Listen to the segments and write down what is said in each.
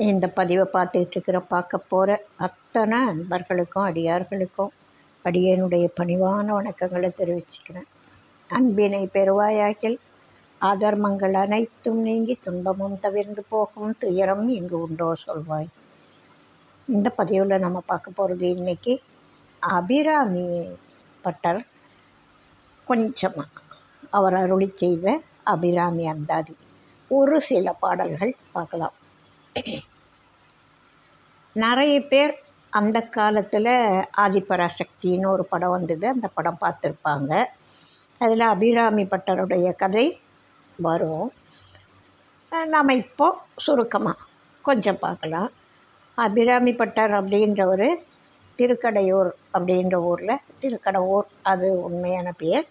இந்த பதிவை பார்க்க போகிற அத்தனை அன்பர்களுக்கும் அடியார்களுக்கும் அடியனுடைய பணிவான வணக்கங்களை தெரிவிச்சுக்கிறேன். அன்பினை பெறுவாயாகில் ஆதர்மங்கள் அனைத்தும் நீங்கி துன்பமும் தவிர்ந்து போகும், துயரம் இங்கு உண்டோ சொல்வாய். இந்த பதிவில் நம்ம பார்க்க போகிறது இன்றைக்கி அபிராமி பட்டர் கொஞ்சமாக அவர் அருளி செய்த அபிராமி அந்தாதி ஒரு சில பாடல்கள் பார்க்கலாம். நிறைய பேர் அந்த காலத்தில் ஆதிபராசக்தின்னு ஒரு படம் வந்தது, அந்த படம் பார்த்துருப்பாங்க. அதில் அபிராமி பட்டருடைய கதை வரும். நாம் இப்போது சுருக்கமாக கொஞ்சம் பார்க்கலாம். அபிராமி பட்டர் அப்படின்றவர் திருக்கடையூர் அப்படின்ற ஊரில், திருக்கடையூர் அது உண்மையான பேர்,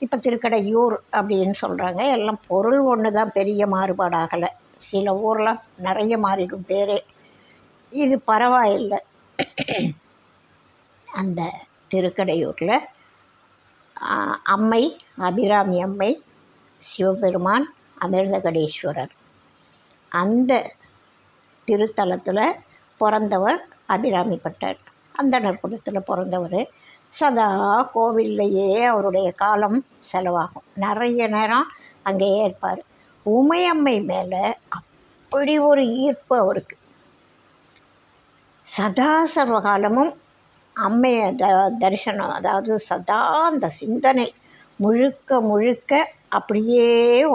இப்போ திருக்கடையூர் அப்படின்னு சொல்கிறாங்க. எல்லாம் பொருள் ஒன்று தான், பெரிய மாறுபாடாகலை. சில ஊரில் நிறைய மாறிடும் பேரே, இது பரவாயில்லை. அந்த திருக்கடையூரில் அம்மை அபிராமி அம்மை, சிவபெருமான் அமிர்தகடேஸ்வரர், அந்த திருத்தலத்தில் பிறந்தவர் அபிராமி பட்டர். அந்தணர் குலத்தில் பிறந்தவர். சதா கோவில்லையே அவருடைய காலம் செலவாகும். நிறைய நேரம் அங்கேயே இருப்பார். உமையம்மை மேலே அப்படி ஒரு ஈர்ப்பு அவருக்கு. சதா சர்வகாலமும் அம்மையை தரிசனம், அதாவது சதா அந்த சிந்தனை முழுக்க முழுக்க அப்படியே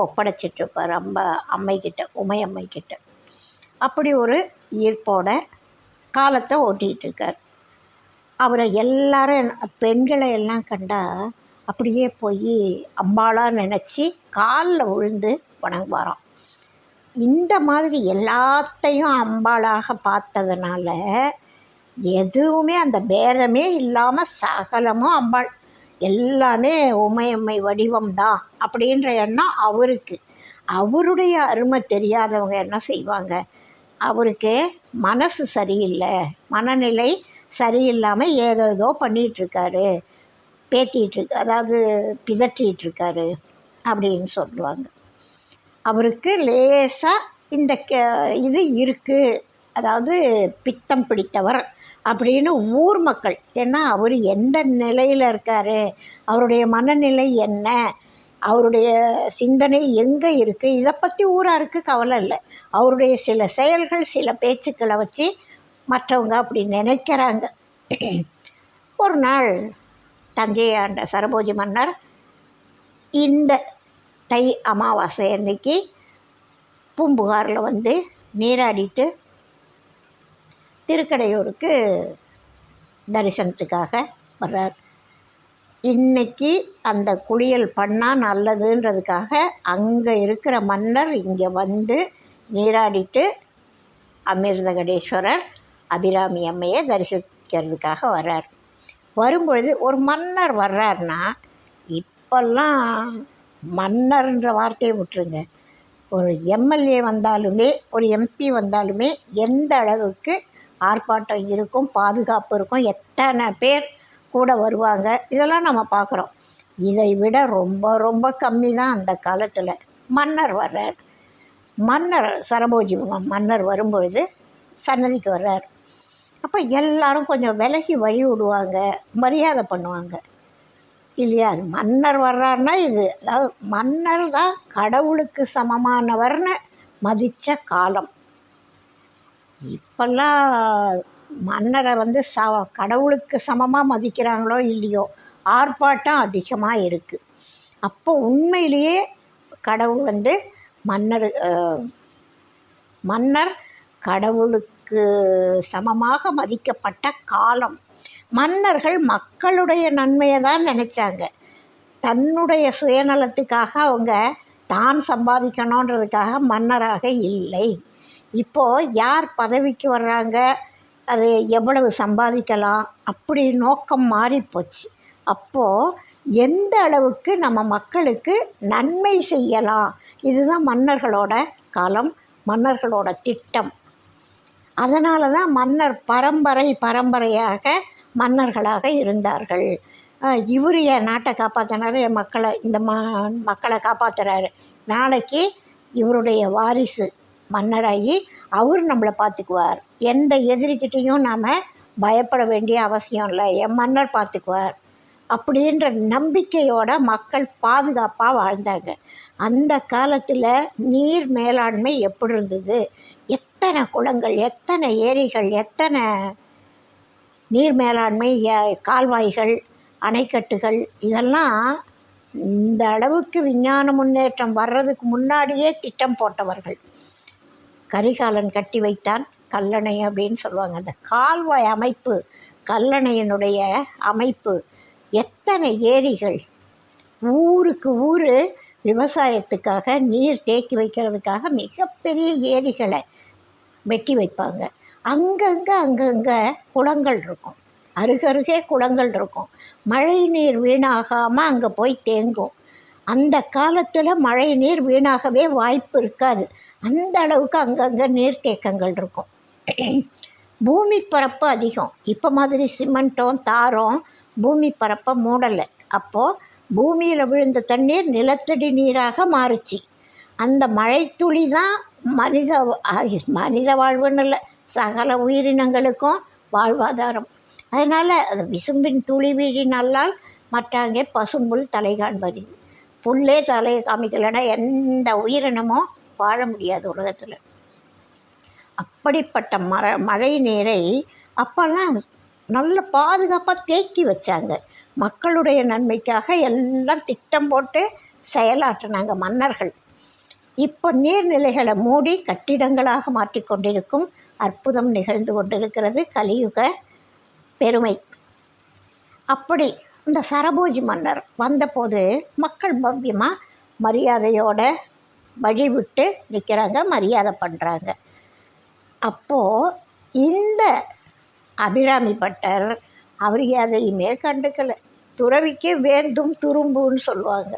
ஒப்படைச்சிட்ருப்பார் அம்மைக்கிட்ட, உமையம்மைக்கிட்ட. அப்படி ஒரு ஈர்ப்போட காலத்தை ஓட்டிகிட்ருக்கார். அவரை எல்லாரும் பெண்களை எல்லாம் கண்டால் அப்படியே போய் அம்பாளாக நினச்சி காலில் விழுந்து வணங்குவாராம். இந்த மாதிரி எல்லாத்தையும் அம்பாளாக பார்த்ததுனால எதுவுமே அந்த பேதமே இல்லாமல் சகலமும் அம்பாள், எல்லாமே உமையம்மை வடிவம்தான் அப்படின்ற எண்ணம் அவருக்கு. அவருடைய அருமை தெரியாதவங்க என்ன செய்வாங்க? அவருக்கு மனசு சரியில்லை, மனநிலை சரியில்லாமல் ஏதோ பண்ணிகிட்ருக்காரு, பேத்திகிட்ருக்கு, அதாவது பிதற்றிகிட்ருக்காரு அப்படின்னு சொல்லுவாங்க. அவருக்கு லேசாக இந்த இது இருக்குது, அதாவது பித்தம் பிடித்தவர் அப்படின்னு ஊர் மக்கள். ஏன்னா அவர் எந்த நிலையில் இருக்கார், அவருடைய மனநிலை என்ன, அவருடைய சிந்தனை எங்கே இருக்குது, இதை பற்றி ஊராருக்கு கவலை இல்லை. அவருடைய சில செயல்கள், சில பேச்சுக்களை வச்சு மற்றவங்க அப்படி நினைக்கிறாங்க. ஒரு நாள் தஞ்சையை ஆண்ட சரபோஜி மன்னர் இந்த தை அமாவாசை அன்னைக்கு பூம்புகாரில் வந்து நீராடிட்டு திருக்கடையூருக்கு தரிசனத்துக்காக வர்றார். இன்றைக்கி அந்த குளியல் பண்ணால் நல்லதுன்றதுக்காக அங்கே இருக்கிற மன்னர் இங்கே வந்து நீராடிட்டு அமிர்தகடேஸ்வரர் அபிராமி அம்மையை தரிசிக்கிறதுக்காக வர்றார். வரும்பொழுது ஒரு மன்னர் வர்றாருன்னா, இப்போல்லாம் மன்னர்ன்ற வார்த்தையை விட்டுருங்க, ஒரு எம்எல்ஏ வந்தாலுமே ஒரு எம்பி வந்தாலுமே எந்த அளவுக்கு ஆர்ப்பாட்டம் இருக்கும், பாதுகாப்பு இருக்கும், எத்தனை பேர் கூட வருவாங்க, இதெல்லாம் நம்ம பார்க்குறோம். இதை விட ரொம்ப ரொம்ப கம்மி தான் அந்த காலத்தில். மன்னர் வர்றார். மன்னர் சரபோஜி மன்னர் வரும்பொழுது சன்னதிக்கு வர்றார். அப்போ எல்லாரும் கொஞ்சம் விலகி வழி விடுவாங்க, மரியாதை பண்ணுவாங்க இல்லையா? அது மன்னர் வர்றாருன்னா இது, அதாவது மன்னர் தான் கடவுளுக்கு சமமானவர்னு மதித்த காலம். இப்போல்லாம் மன்னரை வந்து கடவுளுக்கு சமமாக மதிக்கிறாங்களோ இல்லையோ, ஆர்ப்பாட்டம் அதிகமாக இருக்குது. அப்போ உண்மையிலேயே கடவுள் வந்து மன்னர் கடவுளுக்கு சமமாக மதிக்கப்பட்ட காலம். மன்னர்கள் மக்களுடைய நன்மையை தான் நினச்சாங்க. தன்னுடைய சுயநலத்துக்காக அவங்க தான் சம்பாதிக்கணுன்றதுக்காக மன்னராக இல்லை. இப்போது யார் பதவிக்கு வர்றாங்க, அது எவ்வளவு சம்பாதிக்கலாம் அப்படி நோக்கம் மாறிப்போச்சு. அப்போது எந்த அளவுக்கு நம்ம மக்களுக்கு நன்மை செய்யலாம், இதுதான் மன்னர்களோட காலம், மன்னர்களோட திட்டம். அதனால தான் மன்னர் பரம்பரையாக மன்னர்களாக இருந்தார்கள். இவர் என் நாட்டை காப்பாற்றினார், என் மக்களை, இந்த மக்களை காப்பாற்றுறாரு, நாளைக்கு இவருடைய வாரிசு மன்னராகி அவர் நம்மளை பார்த்துக்குவார். எந்த எதிரிக்கிட்டேயும் நாம் பயப்பட வேண்டிய அவசியம் இல்லை, என் மன்னர் பார்த்துக்குவார் அப்படின்ற நம்பிக்கையோட மக்கள் பாதுகாப்பாக வாழ்ந்தாங்க. அந்த காலத்தில் நீர் மேலாண்மை எப்படி இருந்தது, எத்தனை குளங்கள், எத்தனை ஏரிகள், எத்தனை நீர் மேலாண்மை கால்வாய்கள், அணைக்கட்டுகள், இதெல்லாம் இந்த அளவுக்கு விஞ்ஞான முன்னேற்றம் வர்றதுக்கு முன்னாடியே திட்டம் போட்டவர்கள். கரிகாலன் கட்டி வைத்தான் கல்லணை அப்படின்னு சொல்லுவாங்க. அந்த கால்வாய் அமைப்பு, கல்லணையினுடைய அமைப்பு, எத்தனை ஏரிகள், ஊருக்கு ஊர் விவசாயத்துக்காக நீர் தேக்கி வைக்கிறதுக்காக மிகப்பெரிய ஏரிகளை வெட்டி வைப்பாங்க. அங்கங்கே குளங்கள் இருக்கும், அருகருகே குளங்கள் இருக்கும். மழை நீர் வீணாகாமல் அங்கே போய் தேங்கும். அந்த காலத்தில் மழை நீர் வீணாகவே வாய்ப்பு இருக்காது, அந்த அளவுக்கு அங்கங்கே நீர்த்தேக்கங்கள் இருக்கும். பூமி பரப்பு அதிகம். இப்போ மாதிரி சிமெண்ட்டும் தாரும் பூமி பரப்பை மூடலை. அப்போது பூமியில் விழுந்த தண்ணீர் நிலத்தடி நீராக மாறுச்சு. அந்த மழை துளி தான் மனித வாழ்வுன்னு இல்லை, சகல உயிரினங்களுக்கும் வாழ்வாதாரம். அதனால் அது விசும்பின் துளி வீழி நல்லால் மற்றாங்கே பசும்புல் தலை காண்பது. புல்லே தலையை காமிக்கலைன்னா எந்த உயிரினமும் வாழ முடியாது உலகத்தில். அப்படிப்பட்ட மழை நீரை அப்போல்லாம் நல்ல பாதுகாப்பாக தேக்கி வச்சாங்க. மக்களுடைய நன்மைக்காக எல்லாம் திட்டம் போட்டு செயலாற்றினாங்க மன்னர்கள். இப்போ நீர்நிலைகளை மூடி கட்டிடங்களாக மாற்றிக்கொண்டிருக்கும் அற்புதம் நிகழ்ந்து கொண்டிருக்கிறது, கலியுக பெருமை. அப்படி இந்த சரபோஜி மன்னர் வந்தபோது மக்கள் பவ்யமாக மரியாதையோட வழிவிட்டு நிற்கிறாங்க, மரியாதை பண்ணுறாங்க. அப்போது இந்த அபிராமி பட்டர் அவர் எதையுமே கண்டுக்கலை. துறவிக்கு வேந்தும் துரும்புன்னு சொல்லுவாங்க.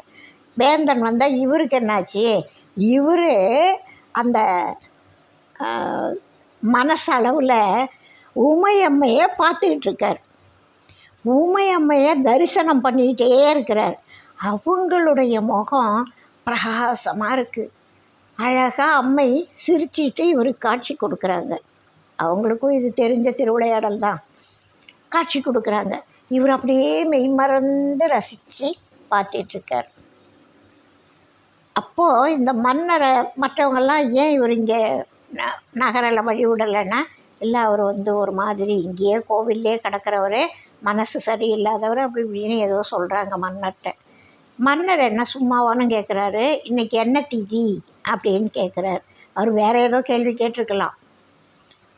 வேந்தன் வந்தால் இவருக்கு என்னாச்சு, இவர் அந்த மனசளவில் உமையம்மையை பார்த்துக்கிட்டு இருக்கார். உமையம்மையை தரிசனம் பண்ணிக்கிட்டே இருக்கிறார். அவங்களுடைய முகம் பிரகாசமாக இருக்குது. அழகாக அம்மை சிரிச்சிட்டு இவருக்கு காட்சி கொடுக்குறாங்க. அவங்களுக்கும் இது தெரிஞ்ச திருவிளையாடல் தான். காட்சி கொடுக்குறாங்க. இவர் அப்படியே மெய்மறந்து ரசித்து பார்த்துட்ருக்கார். அப்போது இந்த மன்னரை மற்றவங்கெல்லாம் ஏன் இவர் இங்கே நகரில் வழி விடலைன்னா, இல்லை அவர் ஒரு மாதிரி இங்கேயே கோவில்லே கிடக்கிறவரே, மனசு சரியில்லாதவர் அப்படி இப்படின்னு ஏதோ சொல்கிறாங்க மன்னர்கிட்ட. மன்னர் என்ன சும்மாவானு கேட்குறாரு. இன்றைக்கி என்ன திதி அப்படின்னு கேட்குறாரு. அவர் வேறு ஏதோ கேள்வி கேட்டிருக்கலாம்,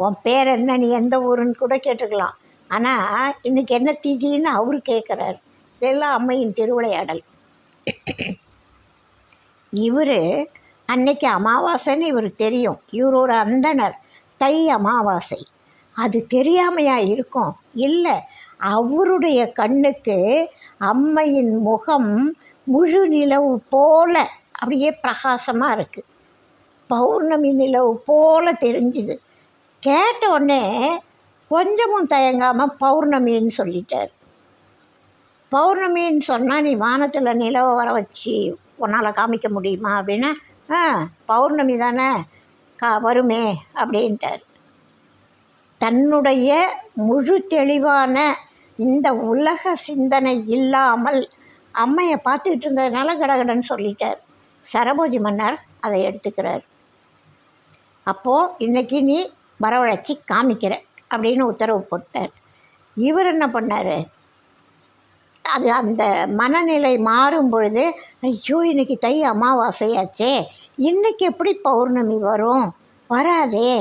உன் பேர் என்ன, நீ எந்த ஊருன்னு கூட கேட்டிருக்கலாம். ஆனால் இன்றைக்கி என்ன திதின்னு அவரு கேட்குறாரு. இதெல்லாம் அம்மையின் திருவிளையாடல். இவர் அன்னைக்கு அமாவாசைன்னு இவருக்கு தெரியும். இவர் ஒரு அந்தணர். தை அமாவாசை அது தெரியாமையா இருக்கும்? இல்லை, அவருடைய கண்ணுக்கு அம்மையின் முகம் முழு நிலவு போல அப்படியே பிரகாசமாக இருக்குது, பௌர்ணமி நிலவு போல தெரிஞ்சுது. கேட்ட உடனே கொஞ்சமும் தயங்காமல் பௌர்ணமின்னு சொல்லிட்டார். பௌர்ணமின்னு சொன்னால் நீ வானத்தில் நிலவை வர வச்சு உன்னால் காமிக்க முடியுமா அப்படின்னா, பௌர்ணமி தானே வருமே அப்படின்ட்டார். தன்னுடைய முழு தெளிவான இந்த உலக சிந்தனை இல்லாமல் அம்மையை பார்த்துக்கிட்டு இருந்ததுனால கடகடன்னு சொல்லிட்டார். சரபோஜி மன்னர் அதை எடுத்துக்கிறார். அப்போது இன்றைக்கி நீ வரவழைச்சி காமிக்கிற அப்படின்னு உத்தரவு போட்டார். இவர் என்ன பண்ணார், அது அந்த மனநிலை மாறும் பொழுது, ஐயோ இன்றைக்கி தை அமாவாசையாச்சே, இன்றைக்கி எப்படி பௌர்ணமி வரும், வராதே,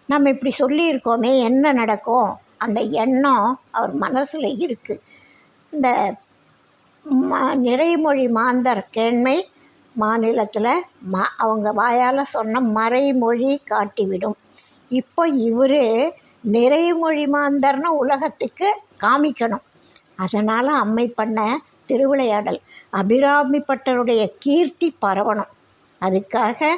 நம்ம இப்படி சொல்லியிருக்கோமே, என்ன நடக்கும், அந்த எண்ணம் அவர் மனசில் இருக்குது. இந்த நிறைமொழி மாந்தர் கேண்மை மாநிலத்தில் அவங்க வாயால் சொன்ன மறைமொழி காட்டிவிடும். இப்போ இவர் நிறைமொழி மாந்தர்னு உலகத்துக்கு காமிக்கணும். அதனால் அம்மை பண்ண திருவிளையாடல் அபிராமி பட்டருடைய கீர்த்தி பரவணும். அதுக்காக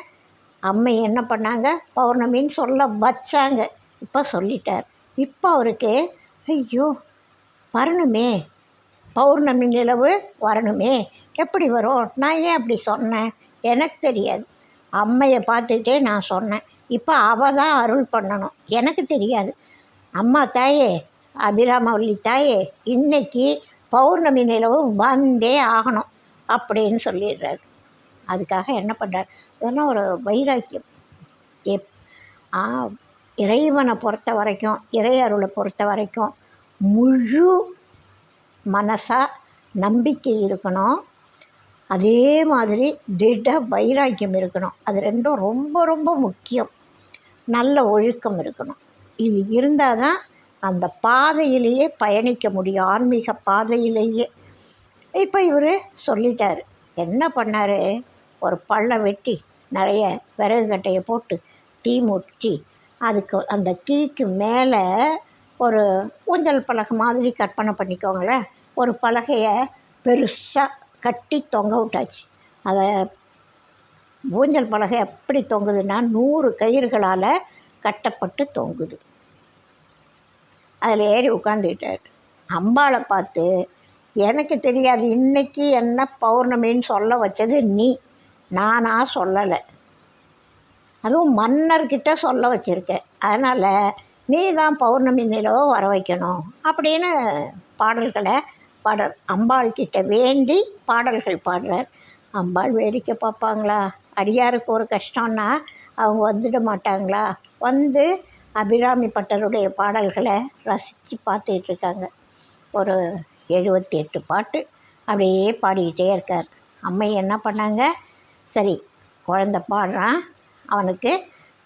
அம்மை என்ன பண்ணாங்க, பௌர்ணமின்னு சொல்ல வச்சாங்க. இப்போ சொல்லிட்டார். இப்போ அவருக்கு ஐயோ வரணுமே, பௌர்ணமி நிலவு வரணுமே, எப்படி வரும், நான் ஏன் அப்படி சொன்னேன், எனக்கு தெரியாது, அம்மையை பார்த்துட்டே நான் சொன்னேன். இப்போ அவள் தான் அருள் பண்ணணும், எனக்கு தெரியாது. அம்மா தாயே, அபிராமவல்லி தாயே, இன்னைக்கு பௌர்ணமி நிலவு வந்தே ஆகணும் அப்படின்னு சொல்லிடுறாரு. அதுக்காக என்ன பண்ணுறார், இதெல்லாம் ஒரு வைராக்கியம். எப் இறைவனை பொறுத்த வரைக்கும், இறை அருளை பொறுத்த வரைக்கும் முழு மனசாக நம்பிக்கை இருக்கணும். அதே மாதிரி திட வைராக்கியம் இருக்கணும். அது ரெண்டும் ரொம்ப ரொம்ப முக்கியம். நல்ல ஒழுக்கம் இருக்கணும். இது இருந்தால் தான் அந்த பாதையிலேயே பயணிக்க முடியும், ஆன்மீக பாதையிலேயே. இப்போ இவர் சொல்லிட்டார். என்ன பண்ணார், ஒரு பள்ளம் வெட்டி நிறைய விறகு கட்டையை போட்டு தீ மூட்டி, அதுக்கு அந்த தீக்கு மேலே ஒரு ஊஞ்சல் பலகை மாதிரி கற்பனை பண்ணிக்கோங்களேன். ஒரு பலகையை பெருசாக கட்டி தொங்க விட்டாச்சு. அதை ஊஞ்சல் பலகை எப்படி தொங்குதுன்னா 100 கயிறுகளால் கட்டப்பட்டு தொங்குது. அதில் ஏறி உட்காந்துக்கிட்டார். அம்பாளை பார்த்து, எனக்கு தெரியாது, இன்னைக்கு என்ன பௌர்ணமின்னு சொல்ல வச்சது நீ, நானாக சொல்லலை. அதுவும் மன்னர்கிட்ட சொல்ல வச்சுருக்க, அதனால் நீ தான் பௌர்ணமி நிலவை வர வைக்கணும் அப்படின்னு பாடல்களை அம்பாள்கிட்ட வேண்டி பாடல்கள் பாடுறார். அம்பாள் வேடிக்கை பார்ப்பாங்களா? அடியாருக்கு ஒரு கஷ்டம்னா அவங்க வந்துட மாட்டாங்களா? வந்து அபிராமி பட்டருடைய பாடல்களை ரசித்து பார்த்துட்ருக்காங்க. ஒரு 78 பாட்டு அப்படியே பாடிக்கிட்டே இருக்கார். அம்மை என்ன பண்ணாங்க, சரி குழந்த பாடுறான், அவனுக்கு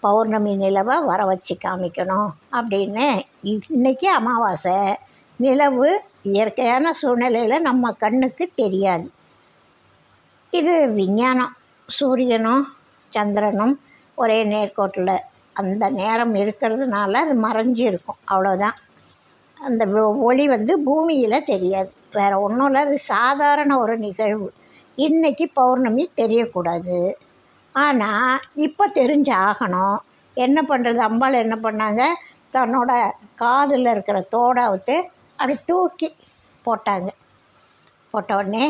பௌர்ணமி நிலவை வர வச்சு காமிக்கணும் அப்படின்னு. இன்றைக்கி அமாவாசை, நிலவு இயற்கையான சூழ்நிலையில் நம்ம கண்ணுக்கு தெரியாது. இது விஞ்ஞானம். சூரியனும் சந்திரனும் ஒரே நேர்கோட்டில் அந்த நேரம் இருக்கிறதுனால அது மறைஞ்சி இருக்கும், அவ்வளோதான். அந்த ஒளி பூமியில் தெரியாது, வேறு ஒன்றும் இல்லை. அது சாதாரண ஒரு நிகழ்வு. இன்றைக்கி பௌர்ணமி தெரியக்கூடாது, ஆனால் இப்போ தெரிஞ்சு ஆகணும். என்ன பண்ணுறது, அம்பாள் என்ன பண்ணாங்க, தன்னோட காதில் இருக்கிற தோடாவுத்து அப்படி தூக்கி போட்டாங்க. போட்ட உடனே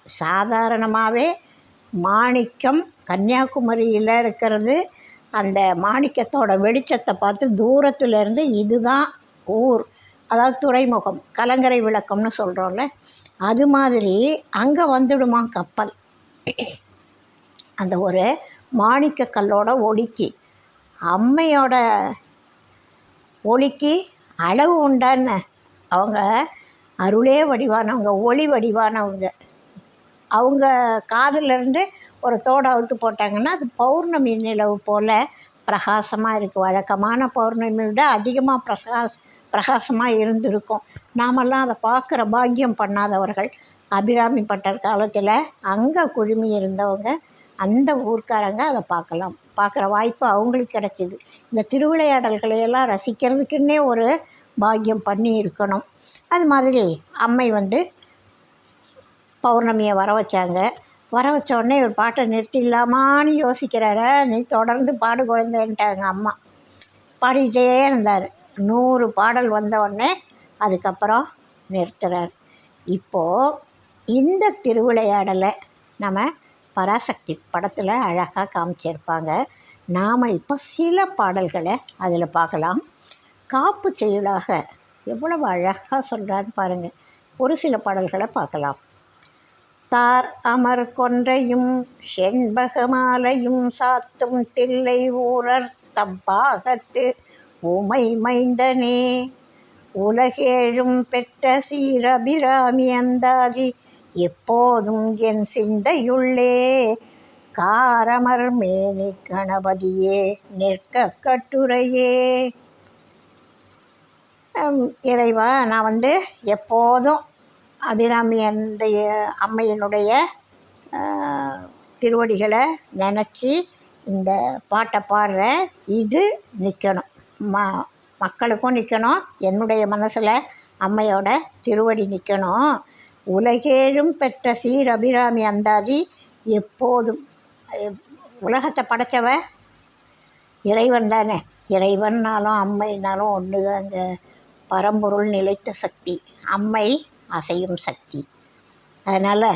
சாதாரணமாகவே மாணிக்கம் கன்னியாகுமரியில் இருக்கிறது, அந்த மாணிக்கத்தோட வெளிச்சத்தை பார்த்து தூரத்துலேருந்து இதுதான் ஊர், அதாவது துறைமுகம், கலங்கரை விளக்கம்னு சொல்கிறோம்ல, அது மாதிரி அங்கே வந்துடுமா கப்பல். அந்த ஒரு மாணிக்க கல்லோட ஒளிக்கு, அம்மையோட ஒளிக்கு அளவு உண்டான, அவங்க அருளே வடிவானவங்க, ஒளி வடிவானவங்க. அவங்க காதிலிருந்து ஒரு தோடை அவுத்து போட்டாங்கன்னா அது பௌர்ணமி நிலவு போல் பிரகாசமாக இருக்குது. வழக்கமான பௌர்ணமி விட அதிகமாக பிரகாசமாக இருந்திருக்கும். நாமெல்லாம் அதை பார்க்குற பாக்கியம் பண்ணாதவர்கள். அபிராமி பட்டர் காலத்தில் அங்கே குழுமி இருந்தவங்க, அந்த ஊர்க்காரங்க அதை பார்க்குற வாய்ப்பு அவங்களுக்கு கிடச்சிது. இந்த திருவிளையாடல்களையெல்லாம் ரசிக்கிறதுக்குன்னே ஒரு பாக்கியம் பண்ணி இருக்கணும். அது மாதிரி அம்மை பௌர்ணமியை வர வச்சாங்க. வர வச்ச உடனே ஒரு பாட்டை நிறுத்திடலாமான்னு யோசிக்கிறார. நீ தொடர்ந்து பாடு குழந்தைன்ட்டாங்க அம்மா. பாடிக்கிட்டே இருந்தார். 100 பாடல் வந்த உடனே அதுக்கப்புறம் நிறுத்துறார். இப்போது இந்த திருவிளையாடலை நம்ம பராசக்தி படத்தில் அழகாக காமிச்சிருப்பாங்க. நாம் இப்போ சில பாடல்களை அதில் பார்க்கலாம். காப்பு செயலாக எவ்வளவு அழகாக சொல்கிறான்னு பாருங்கள். ஒரு சில பாடல்களை பார்க்கலாம். தார் அமர் கொன்றையும் செண்பகமாலையும் சாத்தும் தில்லை ஊரர் தம்பாகத்து உமை மைந்தனே, உலகேழும் பெற்ற சீரபிராமி அந்தாதி எப்போதும் என் சிந்தையுள்ளே, காரமர் மேனி கணபதியே நிற்க கட்டுரையே. இறைவா, நான் எப்போதும் அபிராமி அம்மையினுடைய திருவடிகளை நினச்சி இந்த பாட்டை பாடுறேன். இது நிற்கணும், மக்களுக்கும் நிற்கணும், என்னுடைய மனசில் அம்மையோட திருவடி நிற்கணும். உலகேழும் பெற்ற சீர் அபிராமி அந்தாதி எப்போதும். உலகத்தை படைத்தவ இறைவன் தானே. இறைவன்னாலும் அம்மைனாலும் ஒன்று தாங்க. பரம்பொருள் நிலைத்த சக்தி, அம்மை அசையும் சக்தி. அதனால்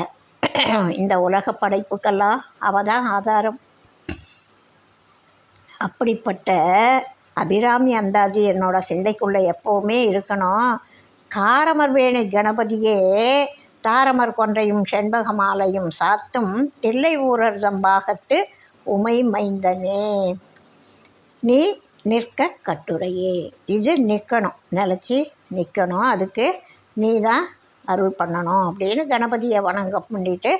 இந்த உலக படைப்புக்கெல்லாம் அவள் தான் ஆதாரம். அப்படிப்பட்ட அபிராமி அந்தாதி என்னோடய சிந்தைக்குள்ளே எப்போவுமே இருக்கணும். காரமர்வேணி கணபதியே தாரமர் கொன்றையும் செண்பக மாலையும் சாத்தும் தில்லை ஊரர் தம்பாகத்து உமை மைந்தனே நீ நிற்க கட்டுரையே. இது நிற்கணும், நிலச்சி நிற்கணும், அதுக்கு நீ தான் அருள் பண்ணணும் அப்படின்னு கணபதியை வணங்க பண்ணிட்டு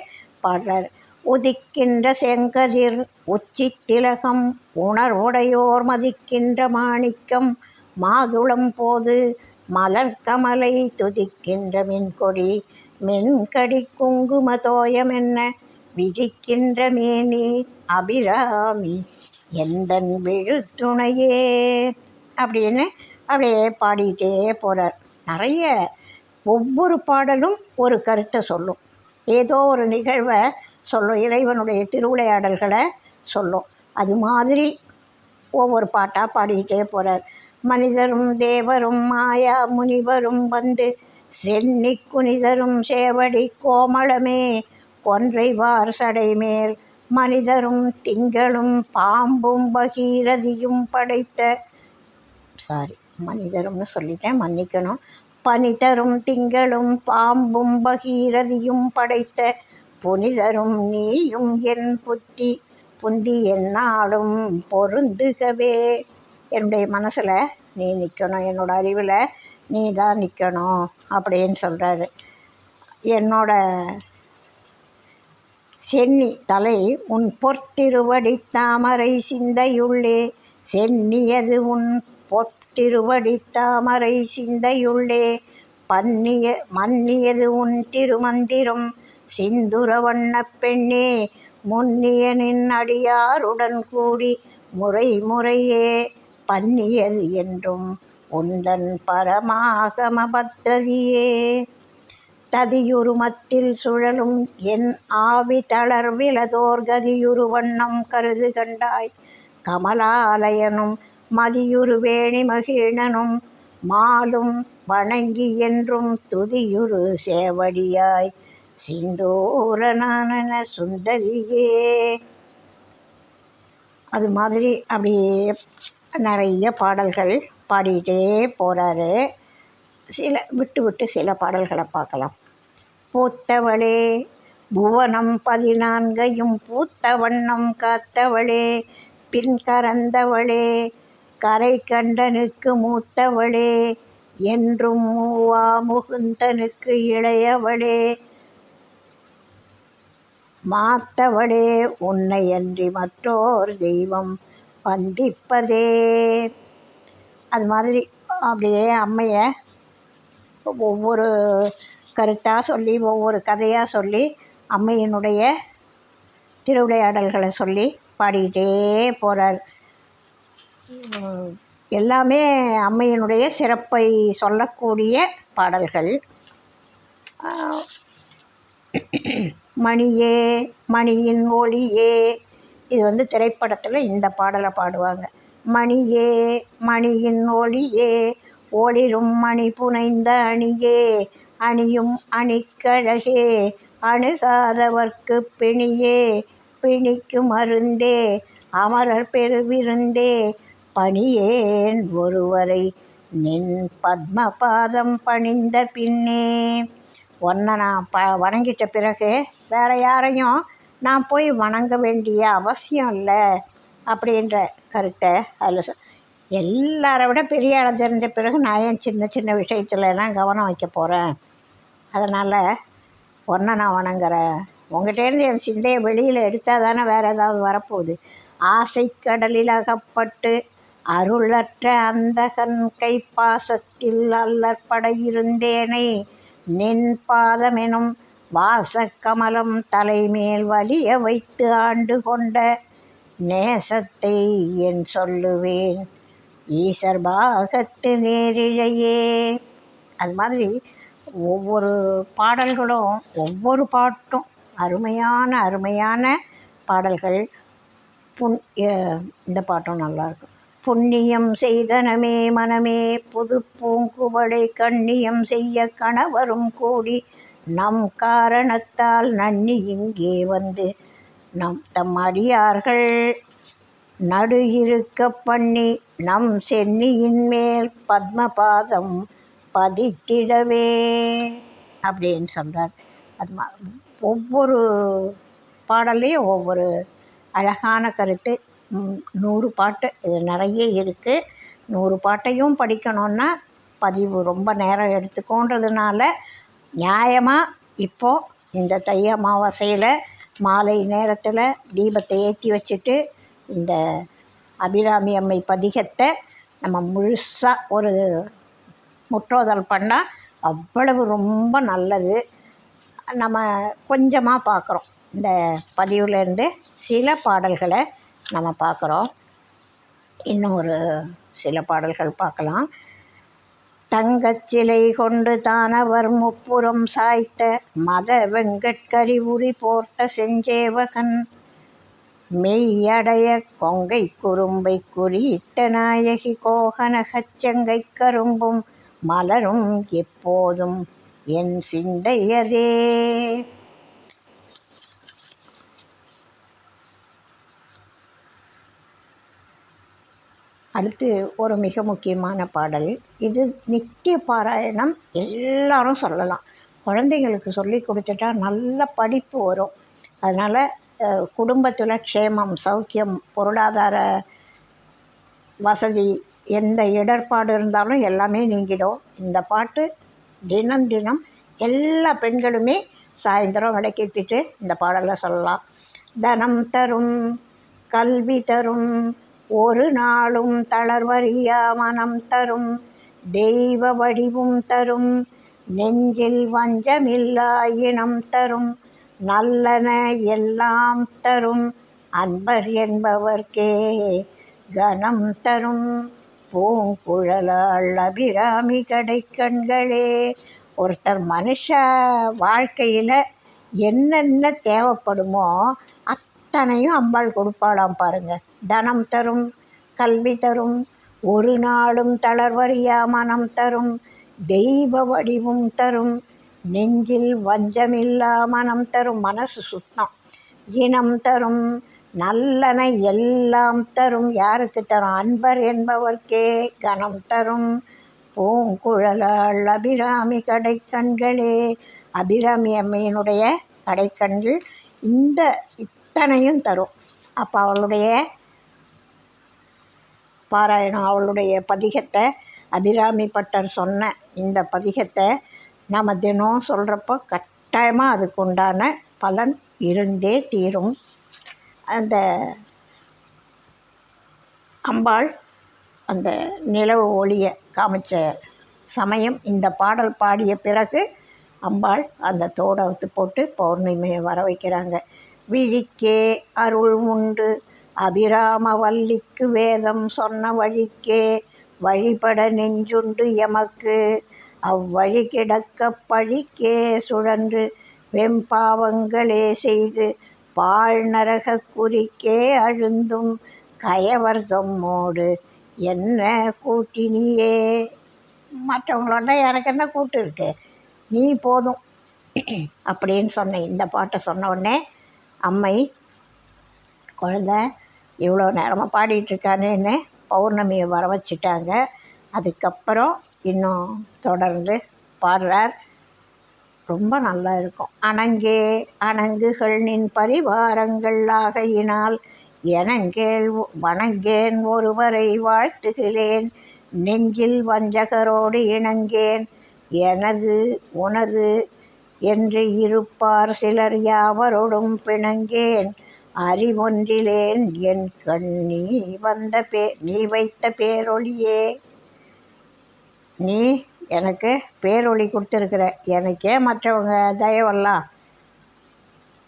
பாடுறார். உதிக்கின்ற செங்கதிர் உச்சி திலகம் உணர்வுடையோர் மதிக்கின்ற மாணிக்கம் மாதுளம் போது மலர்கமலை துதிக்கின்ற மின்கொடி மென்கடி குங்கும தோயம் என்ன விதிக்கின்ற மேனி அபிராமி எந்தன் விழுத்துணையே அப்படின்னு அப்படியே பாடிக்கிட்டே போகிறார். நிறைய ஒவ்வொரு பாடலும் ஒரு கருத்தை சொல்லும், ஏதோ ஒரு நிகழ்வை சொல்லும், இறைவனுடைய திருவிளையாடல்களை சொல்லும். அது மாதிரி ஒவ்வொரு பாட்டாக பாடிக்கிட்டே போகிறார். மனிதரும் தேவரும் மாயா முனிவரும் வந்து சென்னி குனிதரும் சேவடி கோமளமே கொன்றைவார் சடைமேல் மனிதரும் திங்களும் பாம்பும் பகீரதியும் படைத்த மனிதரும்னு சொல்லிட்டேன், மன்னிக்கணும். பனிதரும் திங்களும் பாம்பும் பகீரதியும் படைத்த புனிதரும் நீயும் என் புந்தி என்னாலும் பொருந்துகவே. என்னுடைய மனசில் நீ நிற்கணும், என்னோடய அறிவில் நீ தான் நிற்கணும் அப்படின்னு சொல்கிறாரு. என்னோட சென்னி தலை உன் பொற்திருவடி தாமரை சிந்தையுள்ளே சென்னியது உன் பொற்திருவடி தாமரை சிந்தையுள்ளே மன்னியது உன் திருமந்திரம் சிந்துர வண்ணப் பெண்ணே முன்னிய நின் அடியாருடன் கூடி முறையே பன்னியது என்றும் உந்தன் பரமாகம பத்ததியே. ததியுருமத்தில் சுழலும் என் ஆவி தளர்விலதோர் கதியுரு வண்ணம் கருது கண்டாய் கமலாலயனும் மதியுரு வேணி மகிழனும் மாலும் வணங்கி என்றும் துதியுரு சேவடியாய் சிந்தூரனான சுந்தரியே. அது மாதிரி அப்படியே நிறைய பாடல்கள் பாடிக்கிட்டே போகிறாரு. விட்டு சில பாடல்களை பார்க்கலாம். பூத்தவளே புவனம் 14 பூத்த வண்ணம் காத்தவளே பின் கறந்தவளே கரை கண்டனுக்கு மூத்தவளே என்றும் மூவா முகுந்தனுக்கு இளையவளே மாத்தவளே உன்னை அன்றி மற்றோர் தெய்வம் வந்திப்பதே. அது மாதிரி அப்படியே அம்மையை ஒவ்வொரு கருத்தாக சொல்லி ஒவ்வொரு கதையாக சொல்லி அம்மையினுடைய திருவிளையாடல்களை சொல்லி பாடிக்கிட்டே போகிறார். எல்லாமே அம்மையினுடைய சிறப்பை சொல்லக்கூடிய பாடல்கள். மணியே மணியின் ஒளியே, இது திரைப்படத்தில் இந்த பாடலை பாடுவாங்க. மணியே மணியின் ஒளியே ஒளிரும் மணி புனைந்த அணியே அணியும் அணிக்கழகே அணுகாதவர்க்கு பிணியே பிணிக்கு மருந்தே அமரர் பெருவிருந்தே பணியேன் ஒருவரை நின் பத்மபாதம் பணிந்த பின்னே. ஒன்றை நான் வணங்கிட்ட பிறகு வேறு யாரையும் நான் போய் வணங்க வேண்டிய அவசியம் இல்லை அப்படின்ற கருத்தை அதில் எல்லாரை விட பெரிய ஆளை தெரிஞ்ச பிறகு நான் ஏன் சின்ன சின்ன விஷயத்துலலாம் கவனம் வைக்க போகிறேன். அதனால் ஒன்றை நான் வணங்குறேன். உங்கள்கிட்டேருந்து என் சிந்தையை வெளியில் எடுத்தால் தானே வேறு ஏதாவது வரப்போகுது. ஆசை கடலில் அகப்பட்டு அருளற்ற அந்தகன் கைப்பாசத்தில் அல்லற்பட இருந்தேனை நின் பாதமெனும் வாசக்கமலம் தலைமேல் வலிய வைத்து ஆண்டு கொண்ட நேசத்தை என் சொல்லுவேன் ஈசர் பாகத்து நேரிழையே. அது மாதிரி ஒவ்வொரு பாடல்களும் ஒவ்வொரு பாட்டும் அருமையான பாடல்கள். இந்த பாட்டும் நல்லாயிருக்கும். புண்ணியம் செய்தனமே மனமே புது பூங்குவளை கண்ணியம் செய்ய கணவரும் கூடி நம் காரணத்தால் நன்னி இங்கே வந்து தம் அடியார்கள் நடு இருக்க பண்ணி நம் சென்னியின் மேல் பத்மபாதம் பதித்திடவே அப்படின்னு சொல்கிறார். அது ஒவ்வொரு பாடல்லையும் ஒவ்வொரு அழகான கருத்து. 100 பாட்டு இது நிறைய இருக்குது. 100 பாட்டையும் படிக்கணுன்னா பதிவு ரொம்ப நேரம் எடுத்துக்கோன்றதுனால நியாயமாக இப்போது இந்த தை அமாவாசையில் மாலை நேரத்தில் தீபத்தை ஏற்றி வச்சுட்டு இந்த அபிராமி அம்மை பதிகத்தை நம்ம முழுசாக ஒரு முற்றோதல் பண்ணால் அவ்வளவு ரொம்ப நல்லது. நம்ம கொஞ்சமாக பார்க்குறோம். இந்த பதிவுலேருந்து சில பாடல்களை நம்ம பார்க்குறோம். இன்னும் ஒரு சில பாடல்கள் பார்க்கலாம். தங்கச்சிலை கொண்டு தானவர் முப்புறம் சாய்த்த மத வெங்கட்கரி உரி போர்த்த செஞ்சேவகன் மெய்யடைய கொங்கை குறும்பை குறியிட்ட நாயகி கோகனகச் செங்கை கரும்பும் மலரும் எப்போதும் என் சிந்தையதே. அடுத்து ஒரு மிக முக்கியமான பாடல். இது நித்திய பாராயணம் எல்லாரும் சொல்லலாம். குழந்தைங்களுக்கு சொல்லி கொடுத்துட்டா நல்ல படிப்பு வரும். அதனால் குடும்பத்தில் க்ஷேமம், சௌக்கியம், பொருளாதார வசதி, எந்த இடர்பாடு இருந்தாலும் எல்லாமே நீங்கிடும். இந்த பாட்டு தினம் தினம் எல்லா பெண்களுமே சாயந்தரம் விளக்கேற்றிட்டு இந்த பாடலை சொல்லலாம். தனம் தரும், கல்வி தரும், ஒரு நாளும் தளர்வறியா மனம் தரும், தெய்வ வடிவும் தரும், நெஞ்சில் வஞ்சமில்லா இனம் தரும், நல்லன எல்லாம் தரும், அன்பர் என்பவர்க்கே கனம் தரும், பூங்குழலாள் அபிராமி கடைக்கண்களே. ஒருத்தர் மனுஷ வாழ்க்கையில் என்னென்ன தேவைப்படுமோ அத்தனையும் அம்பாள் கொடுப்பாளாம் பாருங்கள். தனம் தரும், கல்வி தரும், ஒரு நாளும் தளர்வறியா மனம் தரும், தெய்வ வடிவும் தரும், நெஞ்சில் வஞ்சமில்லா மனம் தரும், மனசு சுத்தம், இனம் தரும், நல்லன எல்லாம் தரும். யாருக்கு தரும்? அன்பர் என்பவர்க்கே கனம் தரும், பூங்குழலாள் அபிராமி கடைக்கண்களே. அபிராமி அம்மையினுடைய கடைக்கண்கள் இந்த இத்தனையும் தரும். அப்போ அவளுடைய பாராயணம், அவளுடைய பதிகத்தை, அபிராமி பட்டர் சொன்ன இந்த பதிகத்தை நம்ம தினம் சொல்கிறப்போ கட்டாயமாக அதுக்கு உண்டான பலன் இருந்தே தீரும். அந்த அம்பாள் அந்த நிலவு ஒளியை காமிச்ச சமயம் இந்த பாடல் பாடிய பிறகு அம்பாள் அந்த தோடை அவுத்து போட்டு பௌர்ணமியை வர வைக்கிறாங்க. விழிக்கே அருள் உண்டு அபிராம வல்லிக்கு வேதம் சொன்ன வழிக்கே வழிபட நெஞ்சுண்டு எமக்கு அவ்வழி கிடக்க பழிக்கே சுழன்று வெம்பாவங்களே செய்து பாழ் நரக குறிக்கே அழுந்தும் கயவர் தொம்மோடு என்ன கூட்டினியே. மற்றவங்களோட எனக்கு என்ன கூட்டு இருக்கு, நீ போதும் அப்படின்னு சொன்னேன். இந்த பாட்டை சொன்ன உடனே அம்மை குழந்தை இவ்வளோ நேரமாக பாடிட்டுருக்கானேன்னு பௌர்ணமியை வர வச்சிட்டாங்க. அதுக்கப்புறம் இன்னும் தொடர்ந்து பாடுறார். ரொம்ப நல்லா இருக்கும். அணங்கே அணங்குகள் நின் பரிவாரங்கள் ஆகையினால் எனங்கேள் வணங்கேன் ஒருவரை வாழ்த்துகிறேன், நெஞ்சில் வஞ்சகரோடு இணங்கேன், எனது உனது என்று இருப்பார் சிலர் யாவரோடும் பிணங்கேன், அறிவொன்றிலேன் என் கண் நீ வைத்த பேரொளியே. நீ எனக்கு பேரொளி கொடுத்துருக்குற, எனக்கே மற்றவங்க தயவெல்லாம்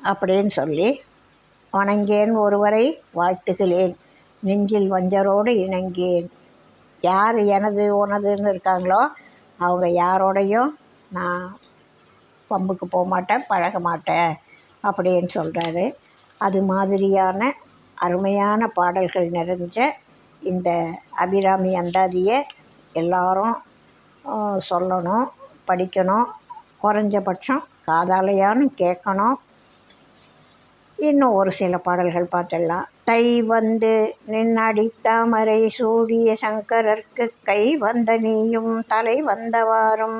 அப்படின்னு சொல்லி வணங்கேன் ஒருவரை வாழ்த்துகிறேன், நெஞ்சில் வஞ்சரோடு இணங்கேன். யார் எனது உனதுன்னு இருக்காங்களோ அவங்க யாரோடையும் நான் பம்புக்கு போக மாட்டேன், பழக மாட்டேன் அப்படின்னு சொல்கிறாரு. அது மாதிரியான அருமையான பாடல்கள் நிறைஞ்ச இந்த அபிராமி அந்தாதியை எல்லாரும் சொல்லணும், படிக்கணும், குறைஞ்சபட்சம் காதாலையான்னு கேட்கணும். இன்னும் ஒரு சில பாடல்கள் பார்த்துடலாம். தை வந்து நின்னடித்தாமரை சூடிய சங்கரர்க்கு கை வந்த நீயும் தலை வந்தவாறும்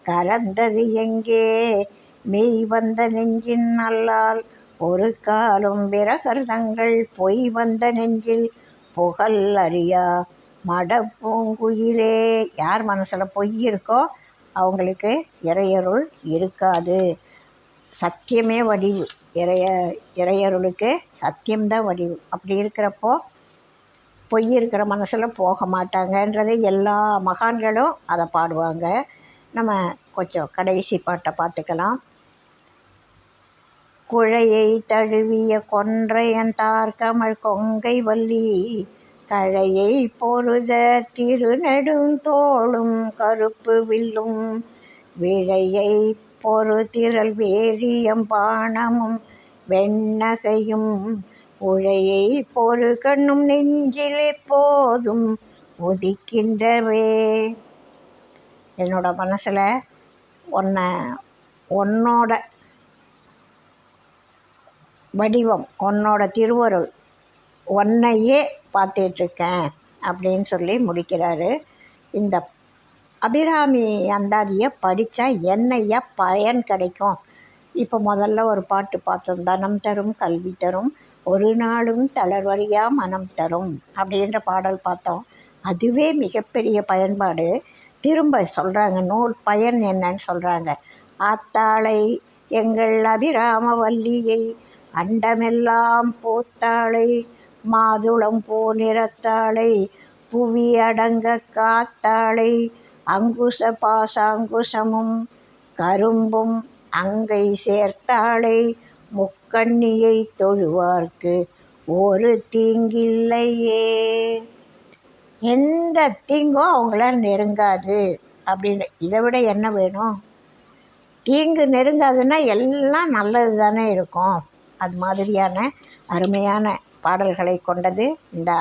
கலந்தது எங்கே மெய் வந்த நெஞ்சின் அல்லால் ஒரு காலும் விரகர்தங்கள் பொய் வந்த நெஞ்சில் புகழ் அறியா மடப்பூங்குயிலே. யார் மனசில் பொய் இருக்கோ அவங்களுக்கு இறையருள் இருக்காது. சத்தியமே வடிவு. இறையருளுக்கு சத்தியம்தான் வடிவு. அப்படி இருக்கிறப்போ பொய் இருக்கிற மனசில் போக மாட்டாங்கன்றது எல்லா மகான்களும் அதை பாடுவாங்க. நம்ம கொஞ்சம் கடைசி பாட்டை பார்த்துக்கலாம். குழையை தழுவிய கொன்றையன் தார்கமழ் கொங்கை வள்ளி கழையை பொருத திருநெடுந்தோளும் கருப்பு வில்லும் விழையை பொறு திரள் வேரியம் பாணமும் வெண்ணகையும் உழையை பொறு கண்ணும் நெஞ்சில் எப்போதும் உதிக்கின்றவே. என்னோட மனசில் உன்னோட வடிவம், உன்னோட திருவருள், உன்னையே பார்த்துட்ருக்கேன் அப்படின்னு சொல்லி முடிக்கிறாரு. இந்த அபிராமி அந்தாதியை படித்தா என்னையா பயன் கிடைக்கும்? இப்போ முதல்ல ஒரு பாட்டு பார்த்தோம், தனம் தரும் கல்வி தரும் ஒரு நாளும் தளர்வறியா மனம் தரும் அப்படின்ற பாடல் பார்த்தோம். அதுவே மிகப்பெரிய பயன்பாடு. திரும்ப சொல்கிறாங்க நூல் பயன் என்னன்னு சொல்கிறாங்க. ஆத்தாளை எங்கள் அபிராம வல்லியை அண்டமெல்லாம் போத்தாளை மாதுளம் பூ நிறத்தாளை புவி அடங்க காத்தாளை அங்குச பாசாங்குசமும் கரும்பும் அங்கை சேர்த்தாளை முக்கண்ணியை தொழுவார்க்கு ஒரு தீங்கில்லையே. எந்த தீங்கும் அவங்களால நெருங்காது அப்படின்னு. இதை விட என்ன வேணும்? தீங்கு நெருங்காதுன்னா எல்லாம் நல்லது தானே இருக்கும். அது மாதிரியான அருமையான பாடல்களை கொண்டது இந்த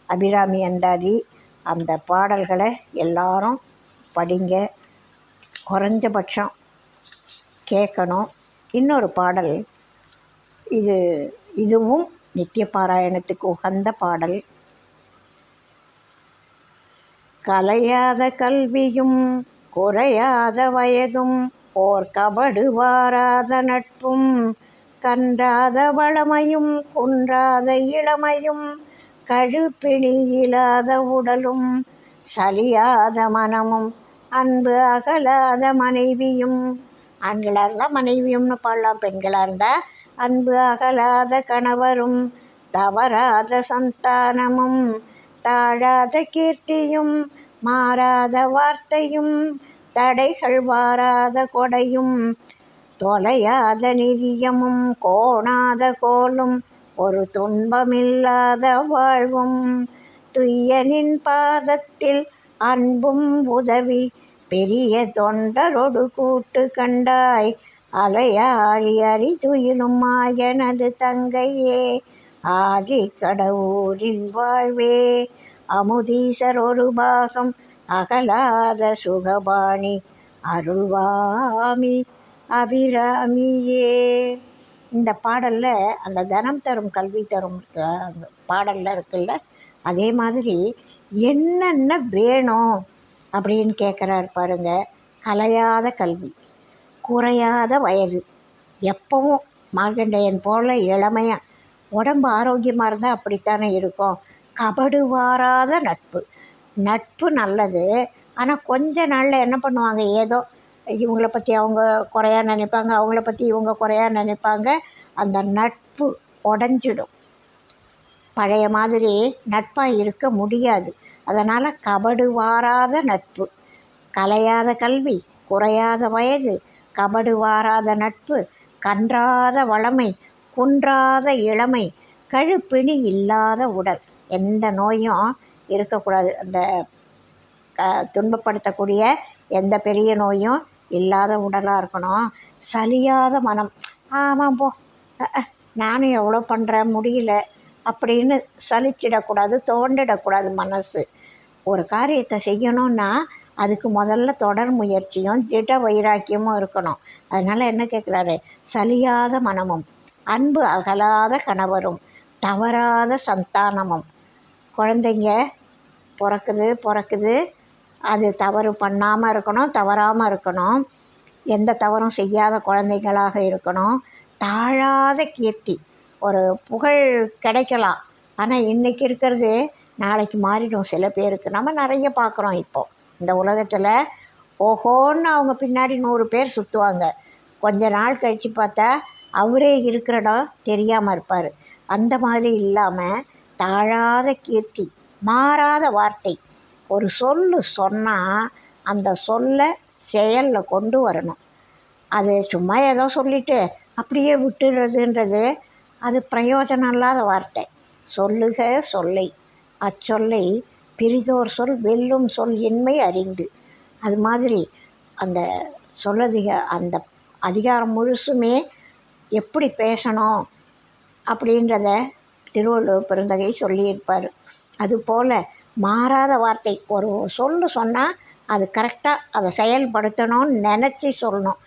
அபிராமி அந்தாதி. அந்த பாடல்களை எல்லாரும் படிங்க, குறைஞ்சபட்சம் கேட்கணும். இன்னொரு பாடல், இதுவும் நித்திய பாராயணத்துக்கு உகந்த பாடல். கலையாத கல்வியும் குறையாத வயதும் ஓர் கபடு வாராத நட்பும் கன்றாத வளமையும் குன்றாத இளமையும் கழுப்பிணி இல்லாத உடலும் சலியாத மனமும் அன்பு அகலாத மனைவியும். ஆண்களாக இருந்தால் மனைவியும்னு பாடலாம், பெண்களாக இருந்தால் அன்பு அகலாத கணவரும் தவறாத சந்தானமும் தாழாத கீர்த்தியும் மாறாத வார்த்தையும் தடைகள் வாராத கொடையும் தொலையாத நிதியமும் கோணாத கோலும் ஒரு துன்பமில்லாத வாழ்வும் துய்யனின் பாதத்தில் அன்பும் உதவி பெரிய தொண்டரொடு கூட்டு கண்டாய் அலையாழி அறி துயிலும் மாயனது தங்கையே ஆதி கடவுரின் வாழ்வே அமுதீசர் ஒரு பாகம் அகலாத சுகபாணி அருள்வாமி அபிராமியே. இந்த பாடலில் அந்த தனம் தரும் கல்வி தரும் பாடலில் இருக்குல்ல, அதே மாதிரி என்னென்ன வேணும் அப்படின்னு கேட்குறாரு பாருங்க. கலையாத கல்வி, குறையாத வயது, எப்பவும் மார்க்கண்டேயன் போல் இளமையாக உடம்பு ஆரோக்கியமாக இருந்தால் அப்படித்தானே இருக்கும். கபடு வாராத நட்பு நல்லது. ஆனால் கொஞ்ச நாளில் என்ன பண்ணுவாங்க, ஏதோ இவங்கள பற்றி அவங்க குறையா நினைப்பாங்க, அவங்கள பற்றி இவங்க குறையா நினைப்பாங்க. அந்த நட்பு உடஞ்சிடும். பழைய மாதிரி நட்பாக இருக்க முடியாது. அதனால் கபடு வாராத நட்பு, கலையாத கல்வி, குறையாத வயது, கபடு வாராத நட்பு, கன்றாத வளமை, குன்றாத இளமை, கழுப்பிணி இல்லாத உடல். எந்த நோயும் இருக்கக்கூடாது. அந்த துன்பப்படுத்தக்கூடிய எந்த பெரிய நோயும் இல்லாத உடலாக இருக்கணும். சலியாத மனம், ஆமாம் போ நானும் எவ்வளோ பண்ணுறேன் முடியல அப்படின்னு சலிச்சிடக்கூடாது, தோண்டிடக்கூடாது மனசு. ஒரு காரியத்தை செய்யணும்னா அதுக்கு முதல்ல தொடர் முயற்சியும் திட வைராக்கியமும் இருக்கணும். அதனால் என்ன கேட்குறாரு, சலியாத மனமும் அன்பு அகலாத கணவரும் தவறாத சந்தானமும். குழந்தைங்க பிறக்குது, அது தவறு பண்ணாமல் இருக்கணும், தவறாமல் இருக்கணும், எந்த தவறும் செய்யாத குழந்தைங்களாக இருக்கணும். தாழாத கீர்த்தி, ஒரு புகழ் கிடைக்கலாம், ஆனால் இன்றைக்கி இருக்கிறது நாளைக்கு மாறிடும் சில பேருக்கு. நம்ம நிறைய பார்க்குறோம் இப்போது இந்த உலகத்தில். ஓஹோன்னு அவங்க பின்னாடி 100 பேர் சுற்றுவாங்க. கொஞ்ச நாள் கழித்து பார்த்தா அவரே இருக்கிற இடம் தெரியாமல் இருப்பார். அந்த மாதிரி இல்லாமல் தாழாத கீர்த்தி, மாறாத வார்த்தை. ஒரு சொன்னால் அந்த சொல்லை செயலில் கொண்டு வரணும். அது சும்மா ஏதோ சொல்லிவிட்டு அப்படியே விட்டுடுறதுன்றது அது பிரயோஜனம் இல்லாத வார்த்தை. சொல்லுக சொல்லை, அச்சொல்லை பிரிதோர் சொல் வெல்லும் சொல் இன்மை அறிந்து. அது மாதிரி அந்த அந்த அதிகாரம் முழுசுமே எப்படி பேசணும் அப்படின்றத திருவள்ளுவர் பெருந்தகை சொல்லியிருப்பார். அதுபோல் மாறாத வார்த்தை, ஒரு சொன்னால் அது கரெக்டாக அதை செயல்படுத்தணும்னு நினச்சி சொல்லணும்.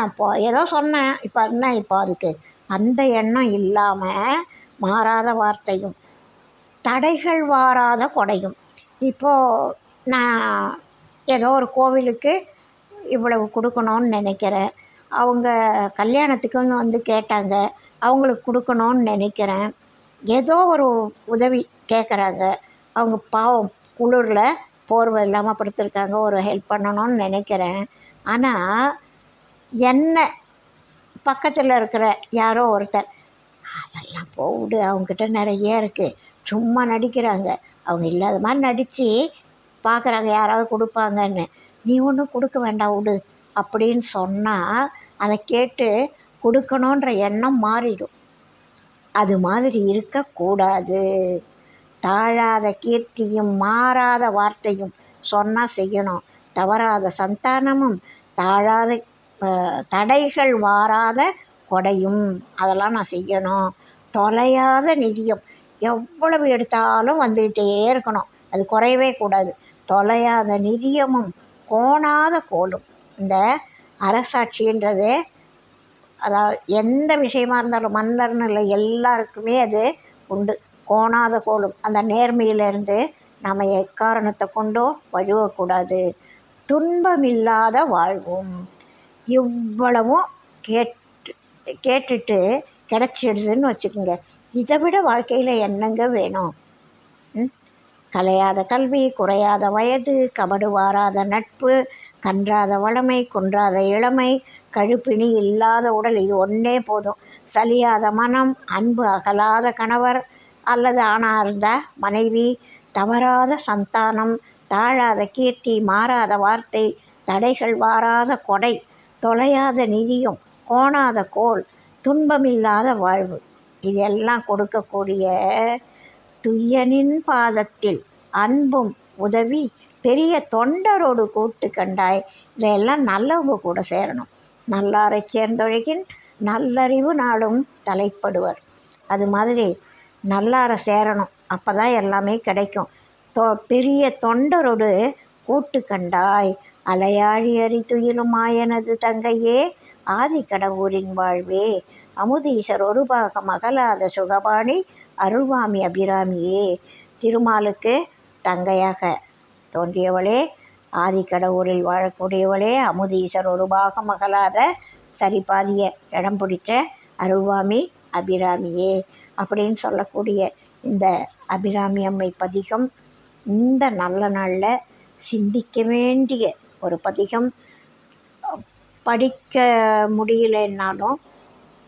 இப்போ ஏதோ சொன்னேன், இப்போ என்ன, இப்போ அதுக்கு அந்த எண்ணம் இல்லாமல் மாறாத வார்த்தையும், தடைகள் வாராத கொடையும். இப்போது நான் ஏதோ ஒரு கோவிலுக்கு இவ்வளவு கொடுக்கணும்னு நினைக்கிறேன், அவங்க கல்யாணத்துக்குன்னு வந்து கேட்டாங்க, அவங்களுக்கு கொடுக்கணும்னு நினைக்கிறேன், ஏதோ ஒரு உதவி கேட்குறாங்க, அவங்க பாவம் குளிரில் போர்வை இல்லாமல் படுத்திருக்காங்க, ஒரு ஹெல்ப் பண்ணணும்னு நினைக்கிறேன். ஆனால் என்ன பக்கத்தில் இருக்கிற யாரோ ஒருத்தர், அதெல்லாம் போவிடு, அவங்கக்கிட்ட நிறைய இருக்குது, சும்மா நடிக்கிறாங்க, அவங்க இல்லாத மாதிரி நடித்து பார்க்குறாங்க யாராவது கொடுப்பாங்கன்னு, நீ ஒன்றும் கொடுக்க வேண்டாம் விடு அப்படின்னு சொன்னால் அதை கேட்டு கொடுக்கணுன்ற எண்ணம் மாறிடும். அது மாதிரி இருக்கக்கூடாது. தாழாத கீர்த்தியும் மாறாத வார்த்தையும் சொன்னால் செய்யணும். தவறாத சந்தானமும் தாழாத தடைகள் வாராத கொடையும், அதெல்லாம் நான் செய்யணும். தொலையாத நிதியம், எவ்வளவு எடுத்தாலும் வந்துக்கிட்டே இருக்கணும், அது குறையவே கூடாது. தொலையாத நிதியமும் கோணாத கோலும். இந்த அரசாட்சின்றது, அதாவது எந்த விஷயமா இருந்தாலும் மன்னர்னு இல்லை, எல்லாருக்குமே அது உண்டு. கோணாத கோலும், அந்த நேர்மையிலேருந்து நம்ம எக்காரணத்தை கொண்டோ வழுவக்கூடாது. துன்பமில்லாத வாழ்வும், இவ்வளவும் கேட்டுட்டு கிடச்சிடுதுன்னு வச்சுக்கோங்க, இதை விட வாழ்க்கையில் என்னங்க வேணும்? கலையாத கல்வி, குறையாத வயது, கபடு வாராத நட்பு, கன்றாத வளமை, குன்றாத இளமை, கழுப்பிணி இல்லாத உடல், இது ஒன்றே போதும். சலியாத மனம், அன்பு அகலாத கணவர் அல்லது ஆணாக இருந்தால் மனைவி, தவறாத சந்தானம், தாழாத கீர்த்தி, மாறாத வார்த்தை, தடைகள் வாராத கொடை, தொலையாத நிதியும், கோணாத கோல், துன்பமில்லாத வாழ்வு, இதெல்லாம் கொடுக்கக்கூடிய துய்யனின் பாதத்தில் அன்பும் உதவி பெரிய தொண்டரோடு கூட்டு கண்டாய். இதையெல்லாம் நல்லவங்க கூட சேரணும். நல்லாரை சேர்ந்தொழுகின் நல்லறிவு நாளும் தலைப்படுவர். அது மாதிரி நல்லாரை சேரணும், அப்போ தான் எல்லாமே கிடைக்கும். பெரிய தொண்டரோடு கூட்டு கண்டாய். அலையாழி அறிதுயிலும் ஆயனது தங்கையே ஆதி கடவுரின் வாழ்வே, அமுதீசர் ஒரு பாகம் அகலாத சுகபாணி அருள்வாமி அபிராமியே. திருமாலுக்கு தங்கையாக தோன்றியவளே, ஆதிக்கடவுரில் வாழக்கூடியவளே, அமுதீசர் ஒரு பாகம் அகலாத சரிபாதிய இடம் பிடிச்ச அருள்வாமி அபிராமியே அப்படின்னு சொல்லக்கூடிய இந்த அபிராமி அம்மை பதிகம் இந்த நல்ல நாளில் சிந்திக்க வேண்டிய ஒரு பதிகம். படிக்க முடியலன்னாலும்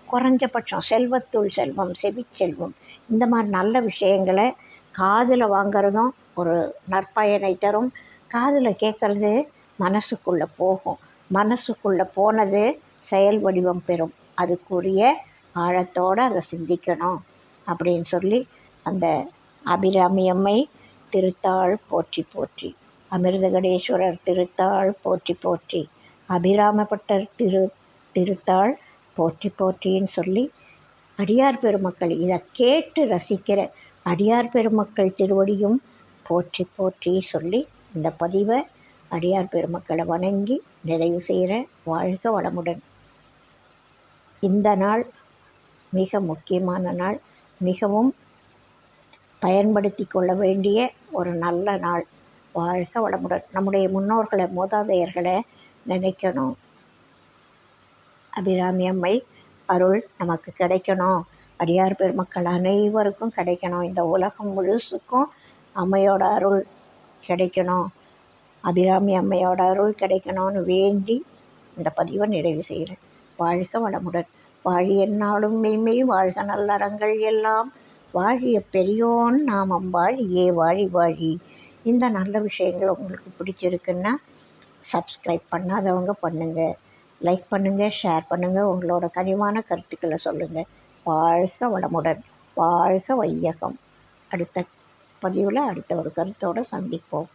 குறைஞ்சபட்சம் செல்வத்துள் செல்வம் செவிச்செல்வம், இந்த மாதிரி நல்ல விஷயங்களை காதில் வாங்கிறதும் ஒரு நற்பயனை தரும். காதில் கேட்குறது மனசுக்குள்ளே போகும், மனசுக்குள்ளே போனது செயல் வடிவம் பெறும். அதுக்குரிய ஆழத்தோடு அதை சிந்திக்கணும் அப்படின்னு சொல்லி அந்த அபிராமி அம்மை திருத்தாள் போற்றி போற்றி, அமிர்தகடேஸ்வரர் திருத்தாள் போற்றி போற்றி, அபிராமப்பட்டர் திருத்தாள் போற்றி போற்றின்னு சொல்லி அடியார் பெருமக்கள் இதை கேட்டு ரசிக்கிற அடியார் பெருமக்கள் திருவடியும் போற்றி போற்றி சொல்லி இந்த பதிவை அடியார் பெருமக்களை வணங்கி நிறைவு செய்கிற. வாழ்க வளமுடன். இந்த நாள் மிக முக்கியமான நாள், மிகவும் பயன்படுத்தி கொள்ள வேண்டிய ஒரு நல்ல நாள். வாழ்க வளமுடன். நம்முடைய முன்னோர்களை மூதாதையர்களை நினைக்கணும். அபிராமி அம்மை அருள் நமக்கு கிடைக்கணும். அடியார் பெருமக்கள் அனைவருக்கும் கிடைக்கணும். இந்த உலகம் முழுசுக்கும் அம்மையோட அருள் கிடைக்கணும். அபிராமி அம்மையோட அருள் கிடைக்கணும்னு வேண்டி இந்த பதிவை நிறைவு செய்கிறேன். வாழ்க வளமுடன். வாழி எந்நாளும் மெய்மெய் வாழ்க நல்லறங்கள் எல்லாம் வாழிய பெரியோன் நாமம் வாழியே வாழி வாழி. இந்த நல்ல விஷயங்கள் உங்களுக்கு பிடிச்சிருக்குன்னா சப்ஸ்கிரைப் பண்ணாதவங்க பண்ணுங்கள், லைக் பண்ணுங்கள், ஷேர் பண்ணுங்கள், உங்களோட கனிவான கருத்துக்களை சொல்லுங்கள். வாழ்க வளமுடன். வாழ்க வையகம். அடுத்த பதிவில் அடுத்த ஒரு கருத்தோடு சந்திப்போம்.